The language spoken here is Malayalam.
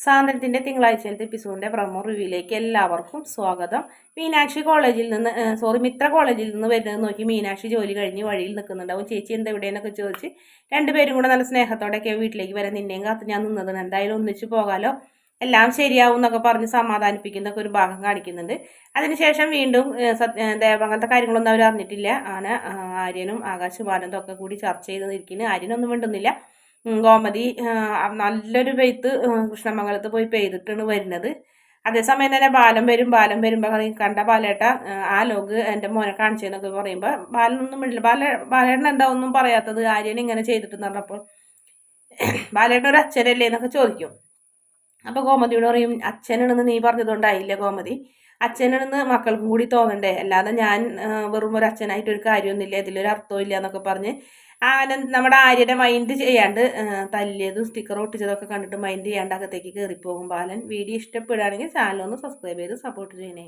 സാന്ദ്രത്തിൻ്റെ തിങ്കളാഴ്ചയിലത്തെ എപ്പിസോഡിൻ്റെ പ്രൊമോ റിവ്യൂയിലേക്ക് എല്ലാവർക്കും സ്വാഗതം. മീനാക്ഷി കോളേജിൽ നിന്ന് മിത്ര കോളേജിൽ നിന്ന് വരുന്നത് നോക്കി മീനാക്ഷി ജോലി കഴിഞ്ഞ് വഴിയിൽ നിൽക്കുന്നുണ്ടാവും. ചേച്ചി എന്താ എവിടെയെന്നൊക്കെ ചോദിച്ച് രണ്ടുപേരും കൂടെ നല്ല സ്നേഹത്തോടെയൊക്കെ വീട്ടിലേക്ക് വരാൻ നിന്നെയും കാത്ത് ഞാൻ നിന്നതാണ്, എന്തായാലും ഒന്നിച്ച് പോകാലോ, എല്ലാം ശരിയാവും എന്നൊക്കെ പറഞ്ഞ് സമാധാനിപ്പിക്കുന്നൊക്കെ ഒരു ഭാഗം കാണിക്കുന്നുണ്ട്. അതിനുശേഷം വീണ്ടും അങ്ങനത്തെ കാര്യങ്ങളൊന്നും അവർ അറിഞ്ഞിട്ടില്ല. അങ്ങനെ ആര്യനും ആകാശവാനന്ദും ഒക്കെ കൂടി ചർച്ച ചെയ്ത് നിൽക്കുന്നു. ആര്യനൊന്നും മിണ്ടുന്നില്ല. ഗോമതി നല്ലൊരു പെയ്ത്ത് കൃഷ്ണമംഗലത്ത് പോയി പെയ്തിട്ടാണ് വരുന്നത്. അതേസമയം തന്നെ ബാലൻ വരുമ്പോൾ കണ്ട ബാലേട്ട ആ ലോഗ് എൻ്റെ മോനെ കാണിച്ചതെന്നൊക്കെ പറയുമ്പോൾ ബാലനൊന്നും മിണ്ടില്ല. ബാലേട്ടൻ എന്താ ഒന്നും പറയാത്തത്, ആര്യൻ ഇങ്ങനെ ചെയ്തിട്ടെന്ന് പറഞ്ഞപ്പോൾ ബാലേട്ടൻ ഒരു അച്ഛനല്ലേ എന്നൊക്കെ ചോദിക്കും. അപ്പോൾ ഗോമതിയോട് പറയും, അച്ഛനാണെന്ന് നീ പറഞ്ഞതുകൊണ്ടായില്ലേ ഗോമതി, അച്ഛനാണെന്ന് മക്കൾക്കും കൂടി തോന്നണ്ടേ, അല്ലാതെ ഞാൻ വെറും ഒരു അച്ഛനായിട്ട് ഒരു കാര്യമൊന്നുമില്ല, ഇതിലൊരു അർത്ഥവും ഇല്ല എന്നൊക്കെ പറഞ്ഞ് നമ്മുടെ ആര്യനെ മൈൻഡ് ചെയ്യാണ്ട് തല്ലിയതും സ്റ്റിക്കർ ഒട്ടിച്ചതൊക്കെ കണ്ടിട്ട് മൈൻഡ് ചെയ്യാണ്ട് അകത്തേക്ക് കയറിപ്പോകും ബാലൻ. വീഡിയോ ഇഷ്ടപ്പെടുകയാണെങ്കിൽ ചാനൽ ഒന്ന് സബ്സ്ക്രൈബ് ചെയ്ത് സപ്പോർട്ട് ചെയ്യണേ.